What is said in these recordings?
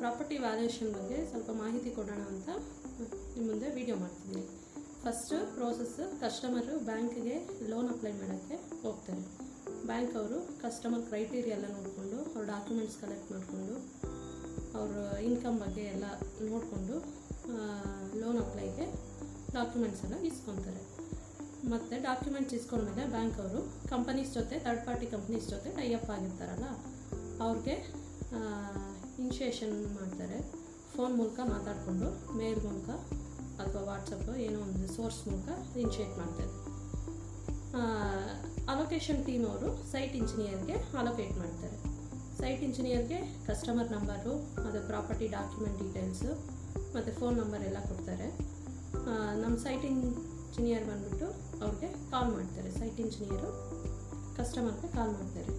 Property valuation ಬಗ್ಗೆ ಸ್ವಲ್ಪ ಮಾಹಿತಿ ಕೊಡೋಣ ಅಂತ ನಿಮ್ಮ ಮುಂದೆ ವಿಡಿಯೋ ಮಾಡ್ತಿದ್ದೀನಿ. ಫಸ್ಟ್ ಪ್ರೋಸೆಸ್, ಕಸ್ಟಮರು ಬ್ಯಾಂಕ್ಗೆ ಲೋನ್ ಅಪ್ಲೈ ಮಾಡೋಕ್ಕೆ ಹೋಗ್ತಾರೆ. ಬ್ಯಾಂಕ್ ಅವರು ಕಸ್ಟಮರ್ ಕ್ರೈಟೀರಿಯಾ ಎಲ್ಲ ನೋಡಿಕೊಂಡು ಅವ್ರ ಡಾಕ್ಯುಮೆಂಟ್ಸ್ ಕಲೆಕ್ಟ್ ಮಾಡಿಕೊಂಡು ಅವ್ರ ಇನ್ಕಮ್ ಬಗ್ಗೆ ಎಲ್ಲ ನೋಡಿಕೊಂಡು ಲೋನ್ ಅಪ್ಲೈಗೆ ಡಾಕ್ಯುಮೆಂಟ್ಸ್ ಎಲ್ಲ ಇಸ್ಕೊತಾರೆ. ಮತ್ತು ಡಾಕ್ಯುಮೆಂಟ್ಸ್ ಇಸ್ಕೊಂಡ್ಮೇಲೆ ಬ್ಯಾಂಕ್ ಅವರು ಕಂಪನೀಸ್ ಜೊತೆ, ಥರ್ಡ್ ಪಾರ್ಟಿ ಕಂಪ್ನೀಸ್ ಜೊತೆ ಟೈಅಪ್ ಆಗಿರ್ತಾರಲ್ಲ, ಅವ್ರಿಗೆ ಇನಿಷಿಯೇಷನ್ ಮಾಡ್ತಾರೆ. ಫೋನ್ ಮೂಲಕ ಮಾತಾಡಿಕೊಂಡು ಮೇಲ್ ಮೂಲಕ ಅಥವಾ ವಾಟ್ಸಪ್ಪು ಏನೋ ಒಂದು ಸೋರ್ಸ್ ಮೂಲಕ ಇನಿಷಿಯೇಟ್ ಮಾಡ್ತಾರೆ. ಅಲೋಕೇಶನ್ ಟೀಮ್ ಅವರು ಸೈಟ್ ಇಂಜಿನಿಯರ್ಗೆ ಅಲೋಕೇಟ್ ಮಾಡ್ತಾರೆ. ಸೈಟ್ ಇಂಜಿನಿಯರ್ಗೆ ಕಸ್ಟಮರ್ ನಂಬರು, ಅದು ಪ್ರಾಪರ್ಟಿ ಡಾಕ್ಯುಮೆಂಟ್ ಡೀಟೇಲ್ಸು ಮತ್ತು ಫೋನ್ ನಂಬರ್ ಎಲ್ಲ ಕೊಡ್ತಾರೆ. ನಮ್ಮ ಸೈಟ್ ಇಂಜಿನಿಯರ್ ಬಂದ್ಬಿಟ್ಟು ಅವ್ರಿಗೆ ಕಾಲ್ ಮಾಡ್ತಾರೆ. ಸೈಟ್ ಇಂಜಿನಿಯರು ಕಸ್ಟಮರ್ಗೆ ಕಾಲ್ ಮಾಡ್ತಾರೆ.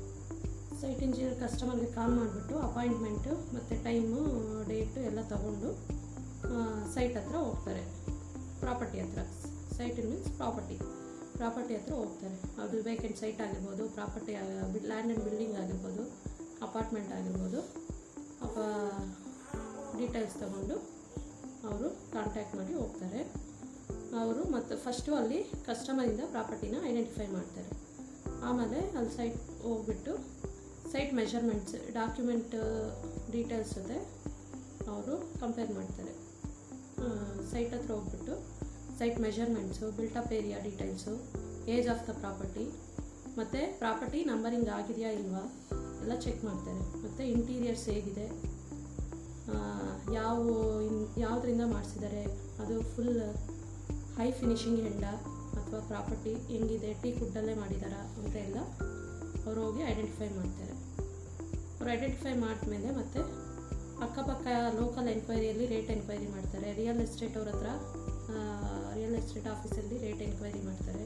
ಸೈಟ್ ಇಂಜಿನಿಯರ್ ಕಸ್ಟಮರ್ಗೆ ಕಾಲ್ ಮಾಡಿಬಿಟ್ಟು ಅಪಾಯಿಂಟ್ಮೆಂಟು ಮತ್ತು ಟೈಮು, ಡೇಟು ಎಲ್ಲ ತಗೊಂಡು ಸೈಟ್ ಹತ್ರ ಹೋಗ್ತಾರೆ. ಪ್ರಾಪರ್ಟಿ ಹತ್ರ, ಸೈಟ್ ಮೀನ್ಸ್ ಪ್ರಾಪರ್ಟಿ ಹತ್ರ ಹೋಗ್ತಾರೆ. ಅದು ವೇಕೆಂಟ್ ಸೈಟ್ ಆಗಿರ್ಬೋದು, ಪ್ರಾಪರ್ಟಿ ಲ್ಯಾಂಡ್ ಆ್ಯಂಡ್ ಬಿಲ್ಡಿಂಗ್ ಆಗಿರ್ಬೋದು, ಅಪಾರ್ಟ್ಮೆಂಟ್ ಆಗಿರ್ಬೋದು, ಡೀಟೇಲ್ಸ್ ತಗೊಂಡು ಅವರು ಕಾಂಟ್ಯಾಕ್ಟ್ ಮಾಡಿ ಹೋಗ್ತಾರೆ. ಅವರು ಮತ್ತು ಫಸ್ಟು ಅಲ್ಲಿ ಕಸ್ಟಮರಿಂದ ಪ್ರಾಪರ್ಟಿನ ಐಡೆಂಟಿಫೈ ಮಾಡ್ತಾರೆ. ಆಮೇಲೆ ಅಲ್ಲಿ ಸೈಟ್ ಹೋಗ್ಬಿಟ್ಟು ಸೈಟ್ ಮೆಷರ್ಮೆಂಟ್ಸ್, ಡಾಕ್ಯುಮೆಂಟ್ ಡೀಟೇಲ್ಸ್ ಜೊತೆ ಅವರು ಕಂಪೇರ್ ಮಾಡ್ತಾರೆ. ಸೈಟ್ ಹತ್ರ ಹೋಗ್ಬಿಟ್ಟು site measurements, built up area details, age of the property ಮತ್ತು ಪ್ರಾಪರ್ಟಿ ನಂಬರಿಂಗ್ ಆಗಿದೆಯಾ ಇಲ್ವಾ ಎಲ್ಲ ಚೆಕ್ ಮಾಡ್ತಾರೆ. ಮತ್ತು ಇಂಟೀರಿಯರ್ಸ್ ಹೇಗಿದೆ, ಯಾವುದರಿಂದ ಮಾಡಿಸಿದ್ದಾರೆ, ಅದು ಫುಲ್ ಹೈ ಫಿನಿಷಿಂಗ್ ಹೆಂಡ ಅಥವಾ ಪ್ರಾಪರ್ಟಿ ಹೆಂಗಿದೆ, ಟೀ ಕುಡ್ಡಲ್ಲೇ ಮಾಡಿದಾರಾ ಅಂತ ಎಲ್ಲ ಅವ್ರು ಹೋಗಿ ಐಡೆಂಟಿಫೈ ಮಾಡ್ತಾರೆ. ಅವ್ರು ಐಡೆಂಟಿಫೈ ಮಾಡಿದ್ಮೇಲೆ ಮತ್ತೆ ಅಕ್ಕಪಕ್ಕ ಲೋಕಲ್ ಎನ್ಕ್ವೈರಿಯಲ್ಲಿ ರೇಟ್ ಎನ್ಕ್ವೈರಿ ಮಾಡ್ತಾರೆ. ರಿಯಲ್ ಎಸ್ಟೇಟ್ ಅವ್ರ ಹತ್ರ, ರಿಯಲ್ ಎಸ್ಟೇಟ್ ಆಫೀಸಲ್ಲಿ ರೇಟ್ ಎನ್ಕ್ವೈರಿ ಮಾಡ್ತಾರೆ.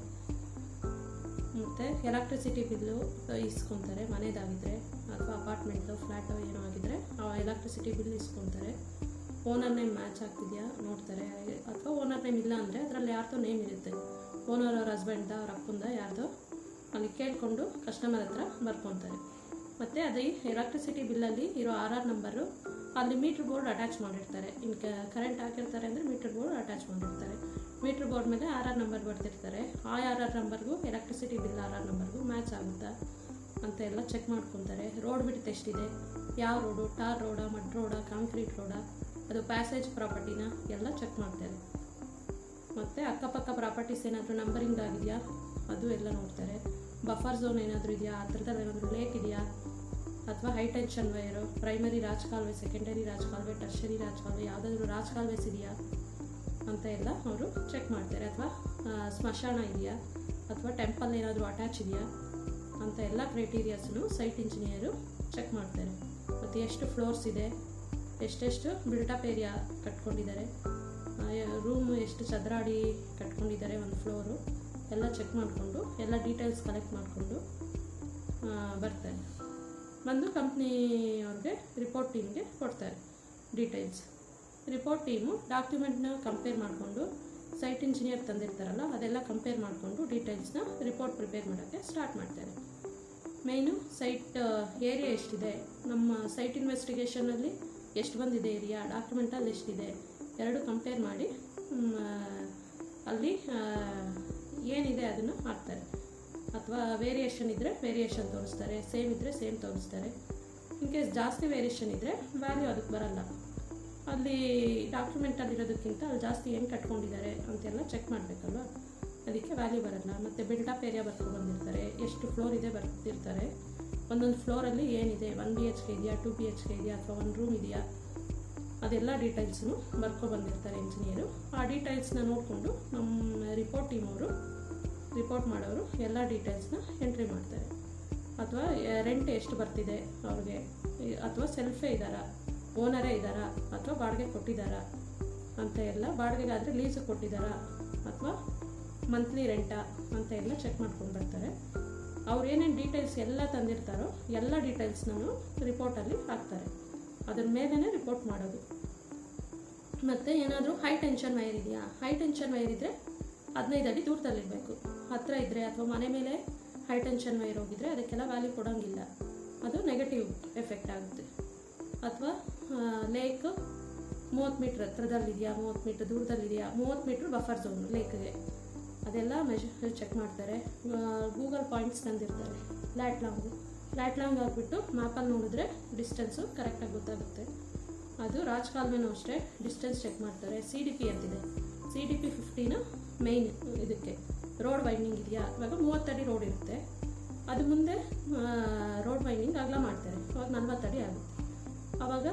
ಮತ್ತು ಎಲೆಕ್ಟ್ರಿಸಿಟಿ ಬಿಲ್ಲು ಇಸ್ಕೊತಾರೆ. ಮನೆದಾಗಿದ್ದರೆ ಅಥವಾ ಅಪಾರ್ಟ್ಮೆಂಟು, ಫ್ಲ್ಯಾಟು ಏನೋ ಆಗಿದ್ದರೆ ಆ ಎಲೆಕ್ಟ್ರಿಸಿಟಿ ಬಿಲ್ ಇಸ್ಕೊತಾರೆ. ಓನರ್ ನೇಮ್ ಮ್ಯಾಚ್ ಆಗ್ತಿದೆಯಾ ನೋಡ್ತಾರೆ. ಅಥವಾ ಓನರ್ ನೇಮ್ ಇಲ್ಲ ಅಂದರೆ ಅದರಲ್ಲಿ ಯಾರ್ದೋ ನೇಮ್ ಇರುತ್ತೆ, ಓನರ್ ಅವ್ರ ಹಸ್ಬೆಂಡ್ದ, ಅವ್ರ ಅಪ್ಪಂದ, ಯಾರ್ದೋ ಅಲ್ಲಿ ಕೇಳಿಕೊಂಡು ಕಸ್ಟಮರ್ ಹತ್ರ ಬರ್ಕೊತಾರೆ. ಮತ್ತು ಅದೇ ಎಲೆಕ್ಟ್ರಿಸಿಟಿ ಬಿಲ್ಲಲ್ಲಿ ಇರೋ RR ನಂಬರು, ಅಲ್ಲಿ ಮೀಟ್ರ್ ಬೋರ್ಡ್ ಅಟ್ಯಾಚ್ ಮಾಡಿರ್ತಾರೆ. ಕರೆಂಟ್ ಹಾಕಿರ್ತಾರೆ ಅಂದರೆ ಮೀಟ್ರ್ ಬೋರ್ಡ್ ಅಟ್ಯಾಚ್ ಮಾಡಿರ್ತಾರೆ. ಮೀಟ್ರ್ ಬೋರ್ಡ್ ಮೇಲೆ RR ನಂಬರ್ ಬರ್ತಿರ್ತಾರೆ. ಆ RR ನಂಬರ್ಗೂ ಎಲೆಕ್ಟ್ರಿಸಿಟಿ ಬಿಲ್ RR ನಂಬರ್ಗೂ ಮ್ಯಾಚ್ ಆಗುತ್ತಾ ಅಂತ ಎಲ್ಲ ಚೆಕ್ ಮಾಡ್ಕೊತಾರೆ. ರೋಡ್ ಬಿಡ್ತು ಎಷ್ಟಿದೆ, ಯಾವ ರೋಡು, ಟಾರ್ ರೋಡಾ, ಮಡ್ ರೋಡಾ, ಕಾಂಕ್ರೀಟ್ ರೋಡಾ, ಅದು ಪ್ಯಾಸೇಜ್ ಪ್ರಾಪರ್ಟಿನ ಎಲ್ಲ ಚೆಕ್ ಮಾಡ್ತಾರೆ. ಮತ್ತು ಅಕ್ಕಪಕ್ಕ ಪ್ರಾಪರ್ಟೀಸ್ ಏನಾದರೂ ನಂಬರಿಂಗ್ ಆಗಿದೆಯಾ ಅದು ಎಲ್ಲ ನೋಡ್ತಾರೆ. ಬಫರ್ ಝೋನ್ ಏನಾದರೂ ಇದೆಯಾ, ಆ ಥರದಲ್ಲಿ ಏನಾದರೂ ಲೇಕ್ ಇದೆಯಾ, ಅಥವಾ ಹೈ ಟೆನ್ಷನ್ ವೈರು, ಪ್ರೈಮರಿ ರಾಜಕಾಲುವೆ, ಸೆಕೆಂಡರಿ ರಾಜಕಾಲುವೆ, ಟರ್ಷರಿ ರಾಜಕಾಲುವೆ, ಯಾವುದಾದ್ರೂ ರಾಜಕಾಲುವೆಸ್ ಇದೆಯಾ ಅಂತ ಎಲ್ಲ ಅವರು ಚೆಕ್ ಮಾಡ್ತಾರೆ. ಅಥವಾ ಸ್ಮಶಾನ ಇದೆಯಾ, ಅಥವಾ ಟೆಂಪಲ್ ಏನಾದರೂ ಅಟ್ಯಾಚ್ ಇದೆಯಾ ಅಂತ ಎಲ್ಲ ಕ್ರೈಟೀರಿಯಾಸನ್ನು ಸೈಟ್ ಇಂಜಿನಿಯರು ಚೆಕ್ ಮಾಡ್ತಾರೆ. ಮತ್ತು ಎಷ್ಟು ಫ್ಲೋರ್ಸ್ ಇದೆ, ಎಷ್ಟೆಷ್ಟು ಬಿಲ್ಟಪ್ ಏರಿಯಾ ಕಟ್ಕೊಂಡಿದ್ದಾರೆ, ರೂಮ್ ಎಷ್ಟು ಚದರಾಡಿ ಕಟ್ಕೊಂಡಿದ್ದಾರೆ ಒಂದು ಫ್ಲೋರು ಎಲ್ಲ ಚೆಕ್ ಮಾಡಿಕೊಂಡು ಎಲ್ಲ ಡೀಟೇಲ್ಸ್ ಕಲೆಕ್ಟ್ ಮಾಡಿಕೊಂಡು ಬರ್ತಾರೆ. ಬಂದು ಕಂಪ್ನಿ ಅವ್ರಿಗೆ ರಿಪೋರ್ಟ್ ಟೀಮ್ಗೆ ಕೊಡ್ತಾರೆ ಡೀಟೇಲ್ಸ್. ರಿಪೋರ್ಟ್ ಟೀಮು ಡಾಕ್ಯುಮೆಂಟ್ನ ಕಂಪೇರ್ ಮಾಡಿಕೊಂಡು, ಸೈಟ್ ಇಂಜಿನಿಯರ್ ತಂದಿರ್ತಾರಲ್ಲ ಅದೆಲ್ಲ ಕಂಪೇರ್ ಮಾಡಿಕೊಂಡು ಡೀಟೇಲ್ಸ್ನ ರಿಪೋರ್ಟ್ ಪ್ರಿಪೇರ್ ಮಾಡೋಕ್ಕೆ ಸ್ಟಾರ್ಟ್ ಮಾಡ್ತಾರೆ. ಮೇಯ್ನು ಸೈಟ್ ಏರಿಯಾ ಎಷ್ಟಿದೆ, ನಮ್ಮ ಸೈಟ್ ಇನ್ವೆಸ್ಟಿಗೇಷನಲ್ಲಿ ಎಷ್ಟು ಬಂದಿದೆ ಏರಿಯಾ, ಡಾಕ್ಯುಮೆಂಟಲ್ಲಿ ಎಷ್ಟಿದೆ, ಎರಡು ಕಂಪೇರ್ ಮಾಡಿ ಅಲ್ಲಿ ಏನಿದೆ ಅದನ್ನು ಹಾಕ್ತಾರೆ. ಅಥವಾ ವೇರಿಯೇಷನ್ ಇದ್ದರೆ ವೇರಿಯೇಷನ್ ತೋರಿಸ್ತಾರೆ, ಸೇಮ್ ಇದ್ದರೆ ಸೇಮ್ ತೋರಿಸ್ತಾರೆ. ಇನ್ ಕೇಸ್ ಜಾಸ್ತಿ ವೇರಿಯೇಷನ್ ಇದ್ದರೆ ವ್ಯಾಲ್ಯೂ ಅದಕ್ಕೆ ಬರಲ್ಲ. ಅಲ್ಲಿ ಡಾಕ್ಯುಮೆಂಟಲ್ಲಿರೋದಕ್ಕಿಂತ ಅಲ್ಲಿ ಜಾಸ್ತಿ ಹೆಂಗೆ ಕಟ್ಕೊಂಡಿದ್ದಾರೆ ಅಂತೆಲ್ಲ ಚೆಕ್ ಮಾಡಬೇಕಲ್ವ, ಅದಕ್ಕೆ ವ್ಯಾಲ್ಯೂ ಬರಲ್ಲ. ಮತ್ತು ಬಿಲ್ಟಪ್ ಏರಿಯಾ ಬಂದಿರ್ತಾರೆ, ಎಷ್ಟು ಫ್ಲೋರ್ ಇದೆ ಬರ್ತಿರ್ತಾರೆ. ಒಂದೊಂದು ಫ್ಲೋರಲ್ಲಿ ಏನಿದೆ, 1 BHK ಇದೆಯಾ, 2 BHK ಇದೆಯಾ, ಅಥವಾ 1 ರೂಮ್ ಇದೆಯಾ, ಅದೆಲ್ಲ ಡೀಟೇಲ್ಸ್ನು ಬಂದಿರ್ತಾರೆ ಇಂಜಿನಿಯರು. ಆ ಡೀಟೇಲ್ಸ್ನ ನೋಡಿಕೊಂಡು ನಮ್ಮ ರಿಪೋರ್ಟ್ ಟೀಮ್ ಅವರು, ರಿಪೋರ್ಟ್ ಮಾಡೋರು ಎಲ್ಲ ಡೀಟೇಲ್ಸ್ನ ಎಂಟ್ರಿ ಮಾಡ್ತಾರೆ. ಅಥವಾ ರೆಂಟ್ ಎಷ್ಟು ಬರ್ತಿದೆ ಅವ್ರಿಗೆ, ಅಥವಾ ಸೆಲ್ಫೇ ಇದ್ದಾರಾ, ಓನರೇ ಇದ್ದಾರಾ, ಅಥವಾ ಬಾಡಿಗೆ ಕೊಟ್ಟಿದ್ದಾರಾ ಅಂತ ಎಲ್ಲ, ಬಾಡಿಗೆಗಾದರೆ ಲೀಸಿಗೆ ಕೊಟ್ಟಿದ್ದಾರಾ ಅಥವಾ ಮಂತ್ಲಿ ರೆಂಟಾ ಅಂತ ಎಲ್ಲ ಚೆಕ್ ಮಾಡ್ಕೊಂಡು ಬರ್ತಾರೆ. ಅವ್ರು ಏನೇನು ಡೀಟೇಲ್ಸ್ ಎಲ್ಲ ತಂದಿರ್ತಾರೋ ಎಲ್ಲ ಡೀಟೇಲ್ಸ್ನೂ ರಿಪೋರ್ಟಲ್ಲಿ ಹಾಕ್ತಾರೆ. ಅದ್ರ ಮೇಲೇ ರಿಪೋರ್ಟ್ ಮಾಡೋದು. ಮತ್ತು ಏನಾದರೂ ಹೈ ಟೆನ್ಷನ್ ವೈರ್ ಇದೆಯಾ, ಹೈ ಟೆನ್ಷನ್ ವೈರ್ ಇದ್ದರೆ 15 ಅಡಿ ದೂರದಲ್ಲಿರಬೇಕು. ಹತ್ತಿರ ಇದ್ದರೆ ಅಥವಾ ಮನೆ ಮೇಲೆ ಹೈ ಟೆನ್ಷನ್ ವೈರ್ ಹೋಗಿದ್ರೆ ಅದಕ್ಕೆಲ್ಲ ವ್ಯಾಲ್ಯೂ ಕೊಡೋಂಗಿಲ್ಲ, ಅದು ನೆಗೆಟಿವ್ ಎಫೆಕ್ಟ್ ಆಗುತ್ತೆ. ಅಥವಾ ಲೇಕ್ 30 ಮೀಟ್ರ್ ಹತ್ರದಲ್ಲಿದೆಯಾ, 30 ಮೀಟ್ರ್ ದೂರದಲ್ಲಿದೆಯಾ, 30 ಮೀಟ್ರ್ ಬಫರ್ ಝೋನ್ ಲೇಕ್ಗೆ, ಅದೆಲ್ಲ ಮೆಷರ್ ಚೆಕ್ ಮಾಡ್ತಾರೆ. ಗೂಗಲ್ ಪಾಯಿಂಟ್ಸ್ ತಂದಿರ್ತಾರೆ. ಲ್ಯಾಟ್ ಲಾಂಗ್ ಆಗಿಬಿಟ್ಟು ಮ್ಯಾಪಲ್ಲಿ ನೋಡಿದ್ರೆ ಡಿಸ್ಟೆನ್ಸು ಕರೆಕ್ಟಾಗಿ ಗೊತ್ತಾಗುತ್ತೆ. ಅದು ರಾಜಕಾಲುವೆನೂ ಅಷ್ಟೇ ಡಿಸ್ಟೆನ್ಸ್ ಚೆಕ್ ಮಾಡ್ತಾರೆ. CDP ಅಂತಿದೆ, CDP 15 ಮೇಯ್ನ್ ಇದಕ್ಕೆ ರೋಡ್ ವೈಂಡಿಂಗ್ ಇದೆಯಾ, ಇವಾಗ 30 ಅಡಿ ರೋಡ್ ಇರುತ್ತೆ, ಅದು ಮುಂದೆ ರೋಡ್ ವೈಂಡಿಂಗ್ ಅಗಲ ಮಾಡ್ತಾರೆ, ಅವಾಗ 40 ಅಡಿ ಆಗುತ್ತೆ, ಆವಾಗ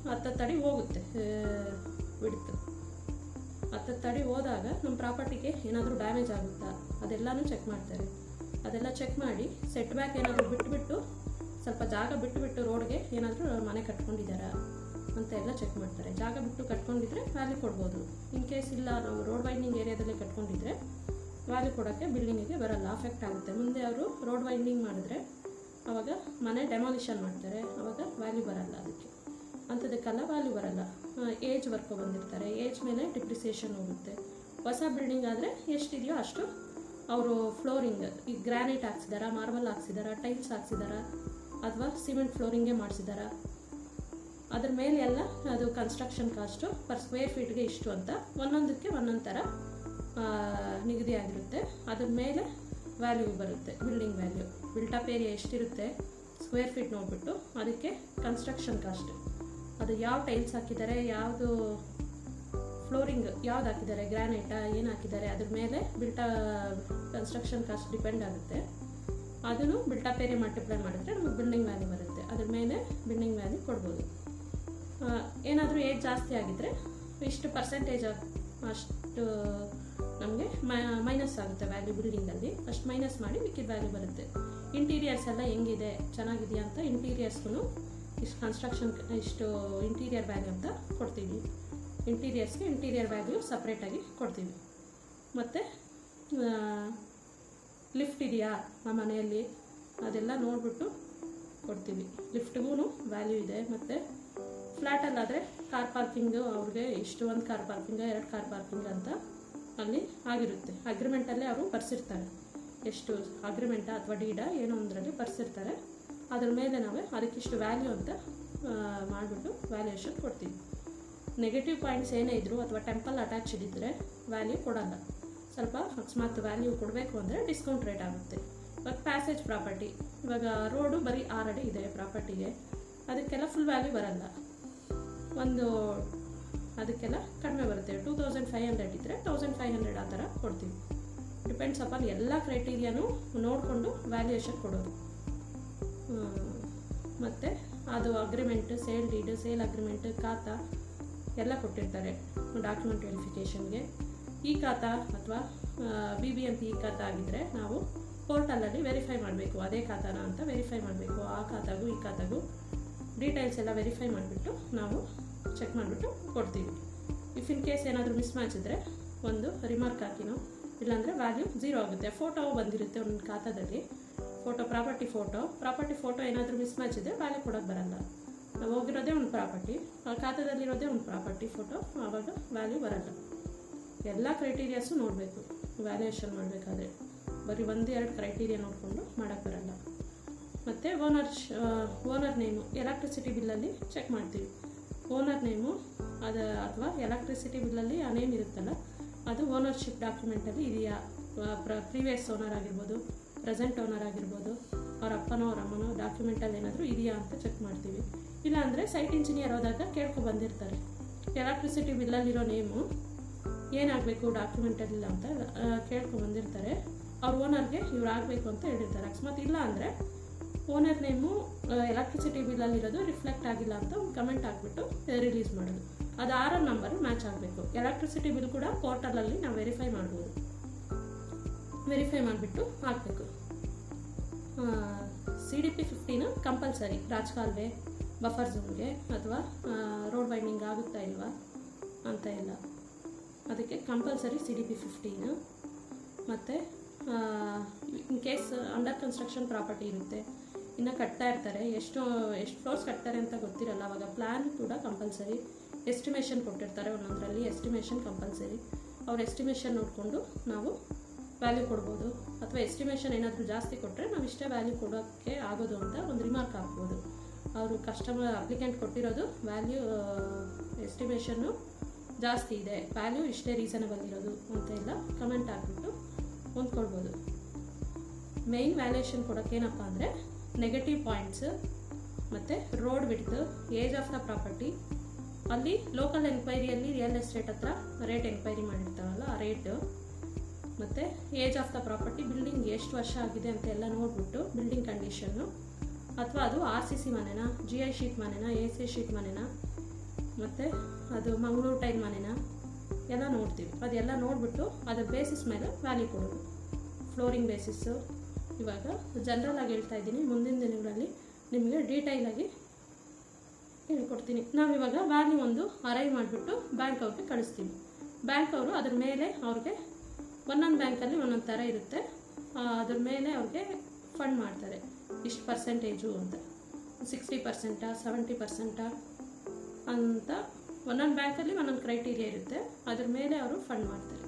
10 ಅಡಿ ಹೋಗುತ್ತೆ ಬಿಡ್ತು. 10 ಅಡಿ ಹೋದಾಗ ನಮ್ಮ ಪ್ರಾಪರ್ಟಿಗೆ ಏನಾದರೂ ಡ್ಯಾಮೇಜ್ ಆಗುತ್ತಾ ಅದೆಲ್ಲನೂ ಚೆಕ್ ಮಾಡ್ತಾರೆ. ಅದೆಲ್ಲ ಚೆಕ್ ಮಾಡಿ ಸೆಟ್ ಬ್ಯಾಕ್ ಏನಾದರೂ ಬಿಟ್ಟು ಸ್ವಲ್ಪ ಜಾಗ ಬಿಟ್ಟು ರೋಡ್ಗೆ ಏನಾದರೂ ಮನೆ ಕಟ್ಕೊಂಡಿದ್ದಾರಾ ಅಂತ ಎಲ್ಲ ಚೆಕ್ ಮಾಡ್ತಾರೆ. ಜಾಗ ಬಿಟ್ಟು ಕಟ್ಕೊಂಡಿದ್ರೆ ವ್ಯಾಲ್ಯೂ ಕೊಡ್ಬೋದು. ಇನ್ ಕೇಸ್ ಇಲ್ಲ ನಾವು ರೋಡ್ ವೈಂಡಿಂಗ್ ಏರಿಯಾದಲ್ಲೇ ಕಟ್ಕೊಂಡಿದ್ರೆ ವ್ಯಾಲ್ಯೂ ಕೊಡೋಕ್ಕೆ ಬಿಲ್ಡಿಂಗಿಗೆ ಬರಲ್ಲ, ಅಫೆಕ್ಟ್ ಆಗುತ್ತೆ. ಮುಂದೆ ಅವರು ರೋಡ್ ವೈಂಡಿಂಗ್ ಮಾಡಿದ್ರೆ ಆವಾಗ ಮನೆ ಡೆಮಾಲಿಷನ್ ಮಾಡ್ತಾರೆ, ಆವಾಗ ವ್ಯಾಲ್ಯೂ ಬರಲ್ಲ. ಅದಕ್ಕೆ ಅಂಥದಕ್ಕೆಲ್ಲ ವ್ಯಾಲ್ಯೂ ಬರಲ್ಲ. ಏಜ್ ವರ್ಕು ಬಂದಿರ್ತಾರೆ, ಏಜ್ ಮೇಲೆ ಡಿಪ್ರಿಸಿಯೇಷನ್ ಹೋಗುತ್ತೆ. ಹೊಸ ಬಿಲ್ಡಿಂಗ್ ಆದರೆ ಎಷ್ಟಿದೆಯೋ ಅಷ್ಟು ಅವರು ಫ್ಲೋರಿಂಗ್, ಈಗ ಗ್ರಾನೈಟ್ ಹಾಕ್ಸಿದಾರಾ, ಮಾರ್ಬಲ್ ಹಾಕ್ಸಿದಾರಾ, ಟೈಲ್ಸ್ ಹಾಕ್ಸಿದಾರಾ, ಅಥವಾ ಸಿಮೆಂಟ್ ಫ್ಲೋರಿಂಗೇ ಮಾಡಿಸಿದಾರಾ, ಅದ್ರ ಮೇಲೆ ಎಲ್ಲ ಅದು ಕನ್ಸ್ಟ್ರಕ್ಷನ್ ಕಾಸ್ಟು ಪರ್ ಸ್ಕ್ವೇರ್ ಫೀಟ್ಗೆ ಇಷ್ಟು ಅಂತ ಒಂದೊಂದಕ್ಕೆ ಒಂದೊಂದು ಥರ ನಿಗದಿ ಆಗಿರುತ್ತೆ. ಅದ್ರ ಮೇಲೆ ವ್ಯಾಲ್ಯೂ ಬರುತ್ತೆ, ಬಿಲ್ಡಿಂಗ್ ವ್ಯಾಲ್ಯೂ. ಬಿಲ್ಟಪ್ ಏರಿಯಾ ಎಷ್ಟಿರುತ್ತೆ ಸ್ಕ್ವೇರ್ ಫೀಟ್ ನೋಡಿಬಿಟ್ಟು ಅದಕ್ಕೆ ಕನ್ಸ್ಟ್ರಕ್ಷನ್ ಕಾಸ್ಟ್, ಅದು ಯಾವ ಟೈಲ್ಸ್ ಹಾಕಿದ್ದಾರೆ, ಯಾವುದು ಫ್ಲೋರಿಂಗ್ ಯಾವ್ದು ಹಾಕಿದ್ದಾರೆ, ಗ್ರಾನೈಟಾ ಏನು ಹಾಕಿದ್ದಾರೆ, ಅದ್ರ ಮೇಲೆ ಕನ್ಸ್ಟ್ರಕ್ಷನ್ ಕಾಸ್ಟ್ ಡಿಪೆಂಡ್ ಆಗುತ್ತೆ. ಅದನ್ನು ಬಿಲ್ಟಪ್ ಏರಿಯಾ ಮಲ್ಟಿಪ್ಲೈ ಮಾಡಿದ್ರೆ ನಮಗೆ ಬಿಲ್ಡಿಂಗ್ ವ್ಯಾಲ್ಯೂ ಬರುತ್ತೆ. ಅದ್ರ ಮೇಲೆ ಬಿಲ್ಡಿಂಗ್ ವ್ಯಾಲ್ಯೂ ಕೊಡ್ಬೋದು. ಏನಾದರೂ ಏಜ್ ಜಾಸ್ತಿ ಆಗಿದ್ದರೆ ಇಷ್ಟು ಪರ್ಸೆಂಟೇಜ್ ಅಷ್ಟು ನಮಗೆ ಮೈನಸ್ ಆಗುತ್ತೆ ವ್ಯಾಲ್ಯೂ ಬಿಲ್ಡಿಂಗಲ್ಲಿ, ಅಷ್ಟು ಮೈನಸ್ ಮಾಡಿ ಮಿಕ್ಕಿದ ವ್ಯಾಲ್ಯೂ ಬರುತ್ತೆ. ಇಂಟೀರಿಯರ್ಸ್ ಎಲ್ಲ ಹೆಂಗಿದೆ ಚೆನ್ನಾಗಿದೆಯಾ ಅಂತ ಇಂಟೀರಿಯರ್ಸ್ಗೂ ಇಷ್ಟು ಕನ್ಸ್ಟ್ರಕ್ಷನ್ ಇಷ್ಟು ಇಂಟೀರಿಯರ್ ವ್ಯಾಲ್ಯೂ ಅಂತ ಕೊಡ್ತೀವಿ. ಇಂಟೀರಿಯರ್ಸ್ಗೆ ಇಂಟೀರಿಯರ್ ವ್ಯಾಲ್ಯೂ ಸಪ್ರೇಟಾಗಿ ಕೊಡ್ತೀವಿ. ಮತ್ತು ಲಿಫ್ಟ್ ಇದೆಯಾ ಆ ಮನೆಯಲ್ಲಿ ಅದೆಲ್ಲ ನೋಡಿಬಿಟ್ಟು ಕೊಡ್ತೀವಿ. ಲಿಫ್ಟ್ಗೂ ವ್ಯಾಲ್ಯೂ ಇದೆ. ಮತ್ತು ಫ್ಲ್ಯಾಟಲ್ಲಾದರೆ ಕಾರ್ ಪಾರ್ಕಿಂಗು ಅವ್ರಿಗೆ ಇಷ್ಟು, ಒಂದು ಕಾರ್ ಪಾರ್ಕಿಂಗ 2 ಕಾರ್ ಪಾರ್ಕಿಂಗ್ ಅಂತ ಅಲ್ಲಿ ಆಗಿರುತ್ತೆ. ಅಗ್ರಿಮೆಂಟಲ್ಲೇ ಅವರು ಬರ್ಸಿರ್ತಾರೆ, ಎಷ್ಟು ಅಗ್ರಿಮೆಂಟಾ ಅಥವಾ ಡೀಡಾ ಏನೋ ಒಂದರಲ್ಲಿ ಬರ್ಸಿರ್ತಾರೆ. ಅದ್ರ ಮೇಲೆ ನಾವೇ ಅದಕ್ಕಿಷ್ಟು ವ್ಯಾಲ್ಯೂ ಅಂತ ಮಾಡಿಬಿಟ್ಟು ವ್ಯಾಲ್ಯೂಯೇಷನ್ ಕೊಡ್ತೀವಿ. ನೆಗೆಟಿವ್ ಪಾಯಿಂಟ್ಸ್ ಏನೇ ಇದ್ದರೂ ಅಥವಾ ಟೆಂಪಲ್ ಅಟ್ಯಾಚ್ಡ್ ಇದ್ದರೆ ವ್ಯಾಲ್ಯೂ ಕೊಡಲ್ಲ. ಸ್ವಲ್ಪ ಅಕಸ್ಮಾತ್ ವ್ಯಾಲ್ಯೂ ಕೊಡಬೇಕು ಅಂದರೆ ಡಿಸ್ಕೌಂಟ್ ರೇಟ್ ಆಗುತ್ತೆ. ಇವಾಗ ಪ್ಯಾಸೇಜ್ ಪ್ರಾಪರ್ಟಿ, ಇವಾಗ ರೋಡು ಬರೀ 6 ಅಡಿ ಇದೆ ಪ್ರಾಪರ್ಟಿಗೆ, ಅದಕ್ಕೆಲ್ಲ ಫುಲ್ ವ್ಯಾಲ್ಯೂ ಬರಲ್ಲ, ಅದಕ್ಕೆಲ್ಲ ಕಡಿಮೆ ಬರುತ್ತೆ. 2500 ಇದ್ದರೆ 1500 ಆ ಥರ ಕೊಡ್ತೀವಿ. ಡಿಪೆಂಡ್ಸ್ ಅಪಾನ್ ಎಲ್ಲ ಕ್ರೈಟೀರಿಯಾನು ನೋಡಿಕೊಂಡು ವ್ಯಾಲ್ಯೂಯೇಷನ್ ಕೊಡೋದು. ಮತ್ತು ಅದು agreement, sale deed, sale agreement, ಖಾತಾ ಎಲ್ಲ ಕೊಟ್ಟಿರ್ತಾರೆ ಡಾಕ್ಯುಮೆಂಟ್ ವೆರಿಫಿಕೇಷನ್ಗೆ. ಈ ಖಾತಾ ಅಥವಾ BBMP ಈ ಖಾತಾ ಆಗಿದ್ದರೆ ನಾವು ಪೋರ್ಟಲಲ್ಲಿ ವೆರಿಫೈ ಮಾಡಬೇಕು, ಅದೇ ಖಾತಾನ ಅಂತ ವೆರಿಫೈ ಮಾಡಬೇಕು. ಆ ಖಾತಾಗೂ ಈ ಖಾತಾಗೂ ಡೀಟೇಲ್ಸ್ ಎಲ್ಲ ವೆರಿಫೈ ಮಾಡಿಬಿಟ್ಟು ನಾವು ಚೆಕ್ ಮಾಡಿಬಿಟ್ಟು ಕೊಡ್ತೀವಿ. ಇಫ್ ಇನ್ ಕೇಸ್ ಏನಾದರೂ ಮಿಸ್ ಮ್ಯಾಚ್ ಇದ್ದರೆ ಒಂದು ರಿಮಾರ್ಕ್ ಹಾಕಿನೋ, ಇಲ್ಲಾಂದರೆ ವ್ಯಾಲ್ಯೂ 0 ಆಗುತ್ತೆ. ಫೋಟೋ ಬಂದಿರುತ್ತೆ ಒಂದು ಖಾತಾದಲ್ಲಿ, ಪ್ರಾಪರ್ಟಿ ಫೋಟೋ ಏನಾದರೂ ಮಿಸ್ ಮ್ಯಾಚ್ ಇದ್ದರೆ ವ್ಯಾಲ್ಯೂ ಕೊಡೋಕ್ಕೆ ಬರಲ್ಲ. ನಾವು ಹೋಗಿರೋದೇ ಒಂದು ಪ್ರಾಪರ್ಟಿ, ಆ ಖಾತಾದಲ್ಲಿರೋದೇ ಒಂದು ಪ್ರಾಪರ್ಟಿ ಫೋಟೋ, ಆವಾಗ ವ್ಯಾಲ್ಯೂ ಬರಲ್ಲ. ಎಲ್ಲ ಕ್ರೈಟೀರಿಯಾಸು ನೋಡಬೇಕು ವ್ಯಾಲ್ಯೂಯೇಷನ್ ಮಾಡಬೇಕಾದ್ರೆ, ಬರೀ 1-2 ಕ್ರೈಟೀರಿಯಾ ನೋಡಿಕೊಂಡು ಮಾಡೋಕ್ಕೆ ಬರಲ್ಲ. ಮತ್ತು ಓನರ್ ನೇಮು ಎಲೆಕ್ಟ್ರಿಸಿಟಿ ಬಿಲ್ಲಲ್ಲಿ ಚೆಕ್ ಮಾಡ್ತೀವಿ. ಓನರ್ ನೇಮು ಅಥವಾ ಎಲೆಕ್ಟ್ರಿಸಿಟಿ ಬಿಲ್ಲಲ್ಲಿ ಆ ನೇಮ್ ಇರುತ್ತಲ್ಲ, ಅದು ಓನರ್ಶಿಪ್ ಡಾಕ್ಯುಮೆಂಟಲ್ಲಿ ಇದೆಯಾ, ಪ್ರೀವಿಯಸ್ ಓನರ್ ಆಗಿರ್ಬೋದು, ಪ್ರೆಸೆಂಟ್ ಓನರ್ ಆಗಿರ್ಬೋದು, ಅವ್ರ ಅಪ್ಪನೋ ಅವ್ರ ಅಮ್ಮನೋ ಡಾಕ್ಯುಮೆಂಟಲ್ಲಿ ಏನಾದರೂ ಇದೆಯಾ ಅಂತ ಚೆಕ್ ಮಾಡ್ತೀವಿ. ಇಲ್ಲಾಂದರೆ ಸೈಟ್ ಇಂಜಿನಿಯರ್ ಹೋದಾಗ ಬಂದಿರ್ತಾರೆ ಎಲೆಕ್ಟ್ರಿಸಿಟಿ ಬಿಲ್ಲಲ್ಲಿರೋ ನೇಮು ಏನಾಗಬೇಕು ಡಾಕ್ಯುಮೆಂಟಲ್ಲಿಲ್ಲ ಅಂತ ಬಂದಿರ್ತಾರೆ. ಅವ್ರ ಓನರ್ಗೆ ಇವ್ರು ಆಗಬೇಕು ಅಂತ ಹೇಳಿರ್ತಾರೆ. ಅಕಸ್ಮಾತ್ ಇಲ್ಲ ಅಂದರೆ ಓನರ್ ನೇಮು ಎಲೆಕ್ಟ್ರಿಸಿಟಿ ಬಿಲ್ಲಲ್ಲಿರೋದು ರಿಫ್ಲೆಕ್ಟ್ ಆಗಿಲ್ಲ ಅಂತ ಒಂದು ಕಮೆಂಟ್ ಹಾಕ್ಬಿಟ್ಟು ರಿಲೀಸ್ ಮಾಡೋದು. ಅದು RR ನಂಬರ್ ಮ್ಯಾಚ್ ಆಗಬೇಕು. ಎಲೆಕ್ಟ್ರಿಸಿಟಿ ಬಿಲ್ ಕೂಡ ಪೋರ್ಟಲಲ್ಲಿ ನಾವು ವೆರಿಫೈ ಮಾಡ್ಬೋದು, ವೆರಿಫೈ ಮಾಡಿಬಿಟ್ಟು ಹಾಕಬೇಕು. CDP 15 ಕಂಪಲ್ಸರಿ ರಾಜಕಾಲುವೆ, ಬಫರ್ ಝೋನ್ಗೆ ಅಥವಾ ರೋಡ್ ವೈಂಡಿಂಗ್ ಆಗುತ್ತಾ ಇಲ್ವಾ ಅಂತ ಇಲ್ಲ, ಅದಕ್ಕೆ ಕಂಪಲ್ಸರಿ CDP 15. ಮತ್ತು in case under construction property ಇರುತ್ತೆ, ಇನ್ನು ಕಟ್ತಾ ಇರ್ತಾರೆ, ಎಷ್ಟು ಫ್ಲೋರ್ಸ್ ಕಟ್ತಾರೆ ಅಂತ ಗೊತ್ತಿರಲ್ಲ, ಅವಾಗ ಪ್ಲ್ಯಾನ್ ಕೂಡ ಕಂಪಲ್ಸರಿ. ಎಸ್ಟಿಮೇಷನ್ ಕೊಟ್ಟಿರ್ತಾರೆ ಒಂದೊಂದರಲ್ಲಿ, ಎಸ್ಟಿಮೇಷನ್ ಕಂಪಲ್ಸರಿ. ಅವ್ರ ಎಸ್ಟಿಮೇಷನ್ ನೋಡಿಕೊಂಡು ನಾವು ವ್ಯಾಲ್ಯೂ ಕೊಡ್ಬೋದು. ಅಥವಾ ಎಸ್ಟಿಮೇಷನ್ ಏನಾದರೂ ಜಾಸ್ತಿ ಕೊಟ್ಟರೆ ನಾವು ಇಷ್ಟೇ ವ್ಯಾಲ್ಯೂ ಕೊಡೋಕ್ಕೆ ಆಗೋದು ಅಂತ ಒಂದು ರಿಮಾರ್ಕ್ ಹಾಕ್ಬೋದು. ಅವರು ಕಸ್ಟಮರ್ ಅಪ್ಲಿಕೆಂಟ್ ಕೊಟ್ಟಿರೋದು ವ್ಯಾಲ್ಯೂ ಎಸ್ಟಿಮೇಷನ್ನು ಜಾಸ್ತಿ ಇದೆ, ವ್ಯಾಲ್ಯೂ ಇಷ್ಟೇ ರೀಸನಬಲ್ ಇರೋದು ಅಂತ ಎಲ್ಲ ಕಮೆಂಟ್ ಹಾಕ್ಬಿಟ್ಟು ಹೊಂದ್ಕೊಳ್ಬೋದು. ಮೇಯ್ನ್ ವ್ಯಾಲ್ಯೂಯೇಷನ್ ಕೊಡೋಕ್ಕೇನಪ್ಪ ಅಂದರೆ ನೆಗೆಟಿವ್ ಪಾಯಿಂಟ್ಸ್ ಮತ್ತು road width, age of the property, ಅಲ್ಲಿ ಲೋಕಲ್ ಎನ್ಕ್ವೈರಿಯಲ್ಲಿ ರಿಯಲ್ ಎಸ್ಟೇಟ್ ಹತ್ರ ರೇಟ್ ಎನ್ಕ್ವೈರಿ ಮಾಡಿರ್ತಾರಲ್ಲ ಆ ರೇಟು, ಮತ್ತು age of the property, building ಎಷ್ಟು ವರ್ಷ ಆಗಿದೆ ಅಂತ ಎಲ್ಲ ನೋಡಿಬಿಟ್ಟು ಬಿಲ್ಡಿಂಗ್ ಕಂಡೀಷನ್ನು, ಅಥವಾ ಅದು RCC ಮನೆನಾ, GI ಶೀಟ್ ಮನೆನಾ, AC ಶೀಟ್ ಮನೆನಾ, ಮತ್ತು ಅದು ಮಂಗಳೂರು ಟೈಲ್ ಮನೆನಾ ಎಲ್ಲ ನೋಡ್ತೀವಿ. ಅದೆಲ್ಲ ನೋಡಿಬಿಟ್ಟು ಅದ್ರ ಬೇಸಿಸ್ ಮೇಲೆ ವ್ಯಾಲ್ಯೂ ಕೊಡೋದು. ಫ್ಲೋರಿಂಗ್ ಬೇಸಿಸ್ಸು ಇವಾಗ ಜನರಲಾಗಿ ಹೇಳ್ತಾ ಇದ್ದೀನಿ, ಮುಂದಿನ ದಿನಗಳಲ್ಲಿ ನಿಮಗೆ ಡೀಟೈಲಾಗಿ ಹೇಳ್ಕೊಡ್ತೀನಿ. ನಾವಿವಾಗ ವ್ಯಾಲ್ಯೂ ಒಂದು ಅರೈವ್ ಮಾಡಿಬಿಟ್ಟು ಬ್ಯಾಂಕ್ ಅವ್ರಿಗೆ ಕಳಿಸ್ತೀವಿ. ಬ್ಯಾಂಕ್ ಅವರು ಅದ್ರ ಮೇಲೆ ಅವ್ರಿಗೆ ಒಂದೊಂದು ಬ್ಯಾಂಕಲ್ಲಿ ಒಂದೊಂದು ಥರ ಇರುತ್ತೆ, ಅದ್ರ ಮೇಲೆ ಅವ್ರಿಗೆ ಫಂಡ್ ಮಾಡ್ತಾರೆ. ಇಷ್ಟು ಪರ್ಸೆಂಟೇಜು ಅಂತ, 60%, 70% ಅಂತ ಒಂದೊಂದು ಬ್ಯಾಂಕಲ್ಲಿ ಒಂದೊಂದು ಕ್ರೈಟೀರಿಯಾ ಇರುತ್ತೆ, ಅದ್ರ ಮೇಲೆ ಅವರು ಫಂಡ್ ಮಾಡ್ತಾರೆ.